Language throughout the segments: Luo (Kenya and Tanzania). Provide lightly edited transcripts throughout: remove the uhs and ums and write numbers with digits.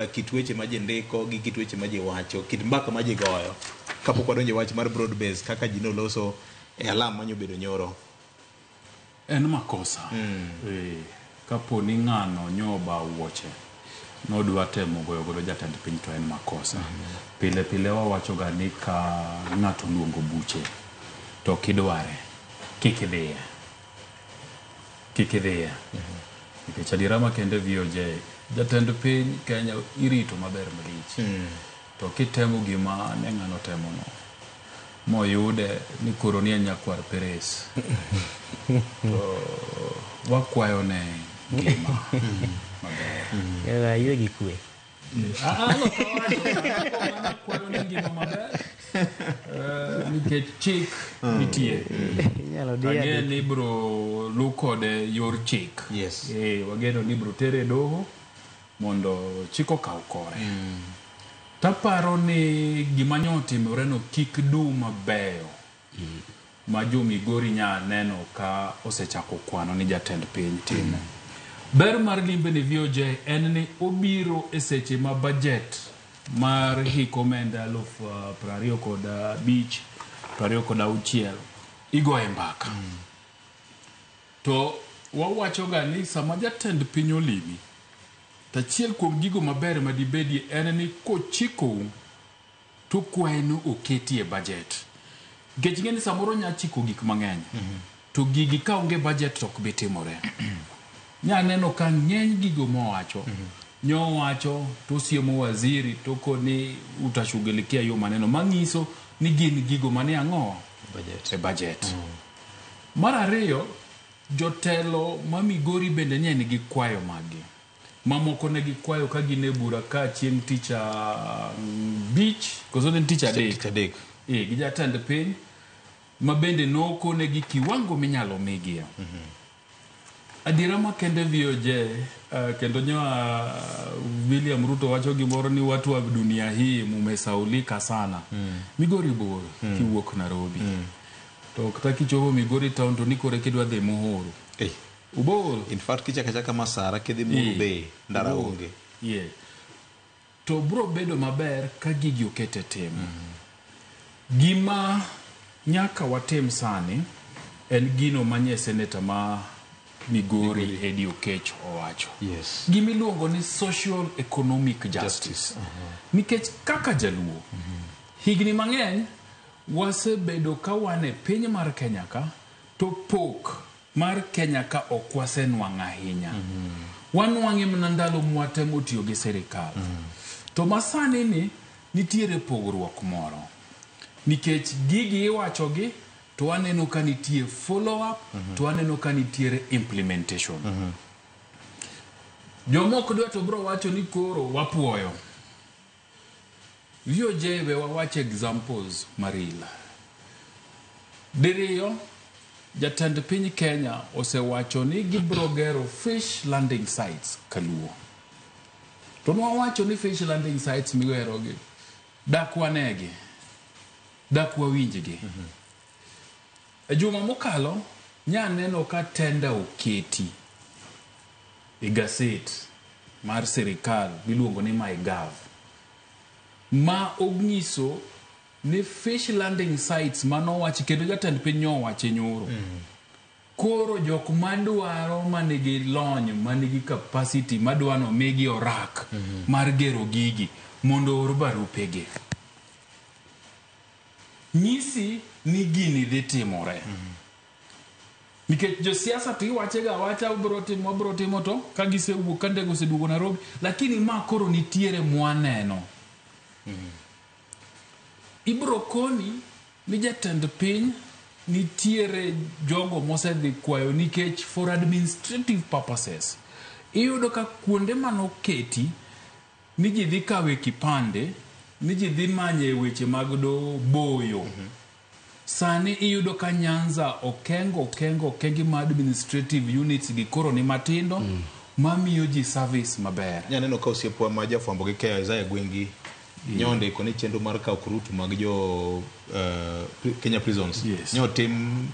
kit weche ma ji ndiko gi kit weche ma ji wacho, kit mbaka ma ji goyo kapok wadonjo wach mar broad base kaka ji noloso e alam manyo bedo nyoro. En makosa. Kapo ni ng'ano nyoba wuoche nodwa temo goyo godo jatend piny to en makosa. Pile pile wawacho ga ni ka ng'ato luongo buche to kidware kik idhiye. Nikech adiera makende VOJ jatend piny Kenya irito maber malich. To kitemo gima ne ng'ano temo no moyude ni koro ni nyakwar Peres to wakwayo ne gima maber ywe gi kwe wakwayo ne gima maber nikech chik nitie wageno ni bro lukode yor chik. Yes. Wageno ni bro tere doho mondo chik okaw kore. Taparo ni gima nyotimore no kik du mabeyo ma jo Migori nya neno ka osechako kwano ni jatend piny timo. Ber mar limbe ni VOJ en ni obiro e seche ma budget mar hiko omenda 2025-26 igoye mbaka. To wawacho ga ni sama jatend piny olimi tachiel kuom gigo maber madibedi en ni kochiko to kweno oketi e budget. Nikech ng'eni samoro nya chiko gik mang'eny to gigi ka onge budget ok bi timore. Nya neno ka ng'eny gigo mowacho nyowacho to siemo waziri to koni utashughulikia hiyo maneno mang'iso ni gin gigo mane ang'o budget. Mar ariyo jotelo ma Migori bende nye nigi kwayo magi. Mamoko negi kwayo ka gine bura ka chieng' ticha beach koso ne ticha adek. Gi jatend piny ma bende noko negi kiwango minyalo migia. Adiera makende VOJ kendo nyoa William Ruto wacho gimoro ni watu wa dunia hii mumesaulika sana. Migori bor kiwuok Nairobi. To kata kichopo Migori town to nikore kidwa dhi Muhoro. Ubor. In fact kichaka Masara kidhi Muru Bay ndara onge. To bro bedo maber ka gigi okete timo. Gima nyaka watem sani en gino manye seneta ma Migori Eddie Oketch owacho. Yes. Gimi luongo ni social economic justice. Nikech kaka jaluo higni mang'eny wasebedo ka wane piny mar Kenya ka to pok mar Kenya ka okwase nwang' ahinya. Wanwang'e mna ndalo mwatemo tiyo gi serikal. To masani ni nitiere pogruok moro. Nikech gigi iwacho gi to waneno ka nitie follow up to waneno ka nitiere implementation. Jomoko dwa to bro wacho ni koro wapuoyo. VOJ we wawache examples marila. Diriyo jatend piny Kenya osewacho ni gibro gero fish landing sites Kaluo. To wawacho ni fish landing sites migero gi dakwanegi dakwa winjgi. Juma mokalo nya neno ka tenda oketi e gaset mar serikal miluongo ni MyGov ma ogniso ni fish landing sites manowach kendo jatend piny owache nyoro. Koro jok madwaro manigi lony manigi capacity madwano migi orak mar gero gigi mondo or barupegi. Nyisi ni gini dhi timore. Nikech josiasa to iwache ga wacha bro timo to ka gisewuok ka ndego oseduogo Nairobi lakini ma koro nitiere mwaneno. Ibro koni ni jatend piny nitiere jogo mosedhi kwayo nikech for administrative purposes iyudo ka kuonde manoketi ni ji dhi kawe kipande ni ji dhi manye weche mag do boyo. Sani iyudo ka Nyanza okengi ma administrative units gi koro ni matindo mamiyo ji service maber. Nyaneno ka osiepwa ma jafwambo gi Kenya Isaiah Gwengi nyonde koni chenro mar kaw kurutu mag jo Kenya prisons. Nyotim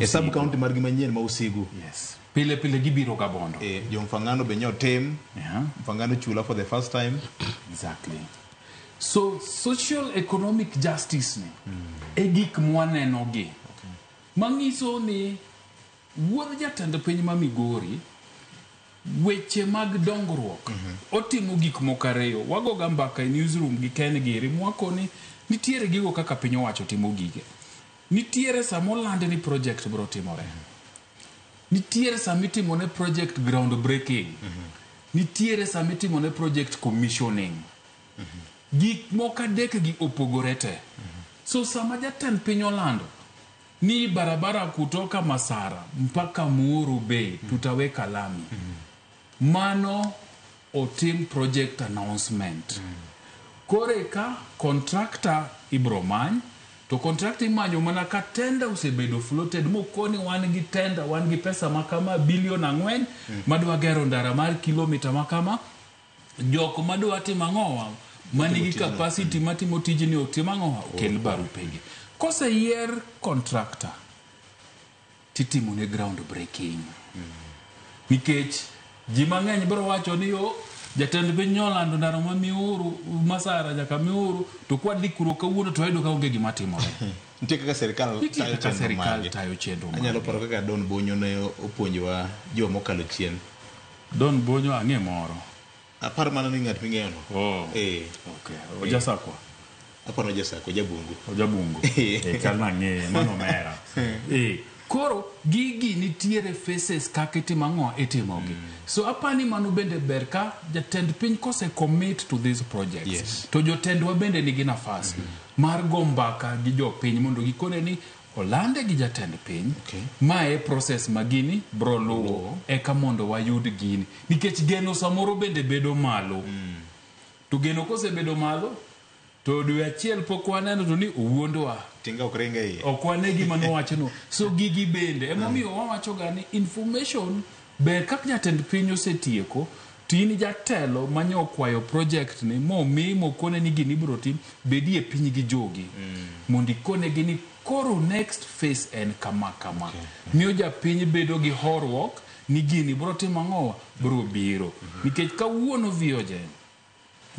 sub county mar gi manyien ma Usigu. Yes. Pile gibiro Gabondo. Jo Mfangano be nyotem. Mfangano chula for the first time. Exactly. So social economic justice ne e gik mwaneno gi. Mangiso ni wuod jatend piny ma Migori weche mag dongruok otimo gik mokareyo. Wago ga mbaka e newsroom gi Ken Giri mwako ni nitiere gigo kaka piny owacho timo gige. Nitiere samolande ni project bro timore. Nitiere samitimo ne project ground breaking. Nitiere samitimo ne project commissioning. Gik moka dek gi opogorete. So sama jatend piny Orlando ni barabara kutoka Masara mpaka Muuru Bay tutaweka lami. Mano otim project announcement. Koreka contractor ibromany to contractor imanyo mana ka tenda usebedo floated mokoni wan gi tenda wan gi pesa makama bilion 4 madwa gero ndara mar kilomita makama joko madwa timo ngowa manigi capacity matimo tijni otimo ngowa kel barupegi. Kose year contractor titimo ne ground breaking. Nikech ji mang'eny bro wacho ni yo jatend piny Orlando ndara ma Miuru Masara nyaka Miuru to kwadhi kuro kawuono to ayudo ka onge gima timore. Nitie kaka serikal tayo chenro. Anyalo paro kaka Don Bonyo ne opuonjwa jo mokalo chien. Don Bonyo ang'e moro. Aparo mana ni ng'at ming'eyo no. Okay. Ojasakwa. Aparo Ojasakwa Jabungu. Ojabungu. Kalna ng'e mano mera. Koro gigi nitiere faces kakitimo ang'o itimogi. So apani mano bende ber ka jatend piny kose commit to these projects. Yes. To jotendwa bende nigi nafas mar gombaka gi jopiny mondo gikone ni olande gi jatend piny. Mae process magini bro luwo eka mondo wayud gini. Nikech geno samoro bende bedo malo. To geno kose bedo malo to dwe achiel pok waneno to ni owuondwa. Tinga okrenga iye. Okwane gima nowacho no. So gigi bende emomiyo wawacho ga ni information ber kaka jatend piny osetieko tini jatelo manyo kwayo project ni momi mokone ni gini biro tim bedi e piny gi jogi mondi kone gini koro next phase en kama miyo japiny bedo gi horruok ni gini biro tim ang'owa biro biro nikech kawuono vioje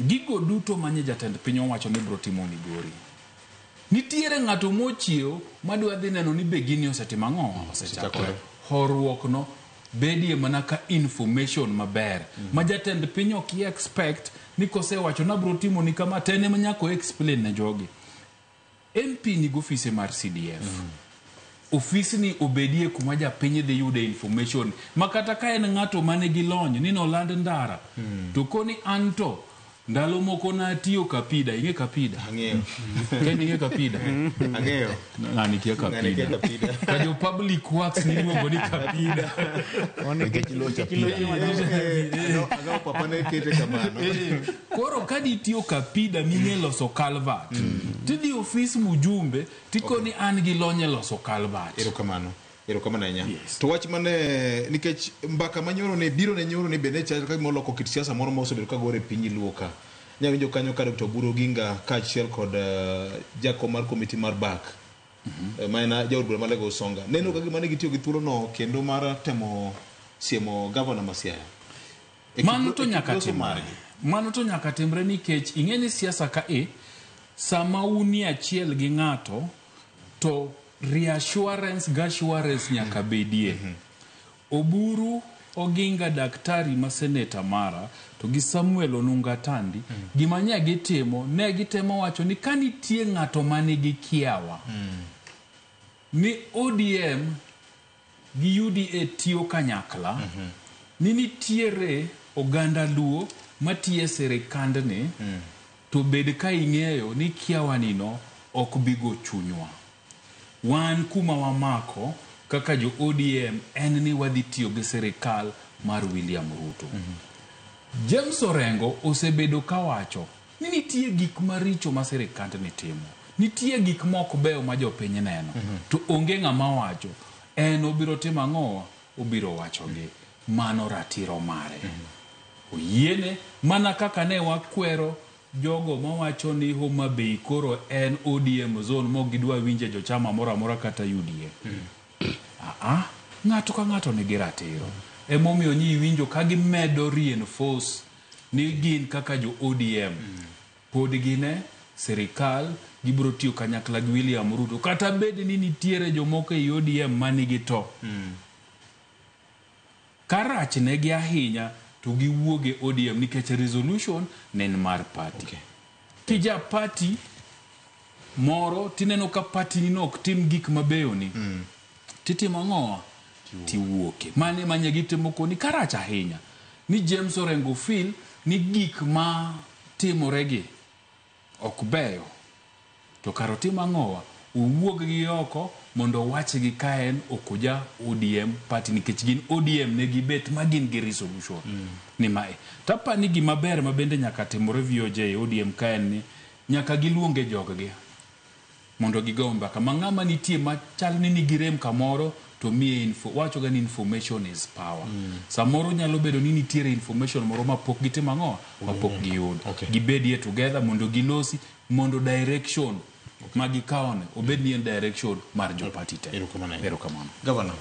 gigo duto manye jatend piny owacho ni biro timo Migori. Nitiere ng'ato mochiew madwa dhi neno ni begini osetimo ang'owa osechakore. Horruok no bedie mana ka information maber. Ma jatend piny ok expect ni kose wacho na biro timo ni kama tene manyako explain ne jogi. MP ni office mar CDF. Office ni obedie kuma japiny dhi yude information. Makata ka en ng'ato mane gi lony ni no land ndara. To koni anto ndalo moko na tiyo kapida, inge kapida. Ang'eyo. Kendi inge kapida. Ang'eyo. Ng'ani kia kapida. Kajo public works ni luongo ni kapida. Nikech locha pida. Agao papa ne kete kamano. Koro kadi tiyo kapida mine loso calvert. Tidhi office mujumbe tiko ni an gi lonye loso calvert. Erokamano anya. To wach mane nikech mbaka manyoro ne biro ne nyoro ne bende chal ka moloko kit siasa moro ma osebedo ka gore piny luoka. Nyawinjo kanyo ka Dr. Buro Ginga kaachiel kod jakom mar komiti mar BAK. Maena jaod bura malego Songa. Neno ka gima ne gitiyo gi thuolo no kendo mar temo siemo governor Masiaya. Mano to nyaka timre nikech ing'eni siasa ka sama uni achiel gi ng'ato to reassurance gassurance nyaka bedie. Oburu Oginga daktari ma seneta mara to gi Samuel Onunga Tandi gima nya gitimo ne gitemo wacho ni kanitie ng'ato mane gi kiawa ni ODM gi UDA tiyo kanyakla ni nitiere oganda luo matie serikandni to bed ka ing'eyo ni kiawa nino ok bigo chunywa. Wan kuma wamako kaka jo ODM en ni wadhi tiyo gi serikal mar William Ruto. James Orengo osebedo kawacho ni nitie gik maricho ma serikand ni timo. Nitie gik moko beyo ma jopiny neno. To onge ng'ama wacho en obiro timo ang'owa obiro wacho gi mano ratiro mare. Oyiene mana kaka ne wakwero jogo mawacho ni Homa Bay koro en ODM zone mo gidwa winje jo chama mora kata UDA. ng'ato ka ng'ato nigi ratiro. Emomiyo nyi winjo ka gimedo reinforce ni gin kaka jo ODM pod gine sirikal gibiro tiyo kanyakla gi William Ruto, kata bed ni nitiere jomoko e ODM manigi to karach ne gi ahinya to giwuoge ODM nikech resolution nen mar party. Tija party moro tineno ka party ni nok tim gik mabeyo ni titimo ang'owa tiwuoke mane manye gitimo koni karach ahinya ni James Orengo feel ni gik ma timoregi ok beyo to karo timo ang'owa uwuog gi oko mondo wach gi kaen okuja ODM party nikech gin ODM ne gibet magin gi resolution ni mae tapa ni gima ber mabende nyaka timore VOJ ODM kaen ni nyaka giluonge joggi mondo gigo mbaka mang'ama nitie machal ni nigi rem kamoro to miye wacho ga ni information is power. Samoro nyalo bedo ni nitiere information moro mapok gitimo ang'owa mapok giyud gibedie together mondo gilosi mondo direction magikaone obed ni en direction mar jo party te. Erokamano. Governor.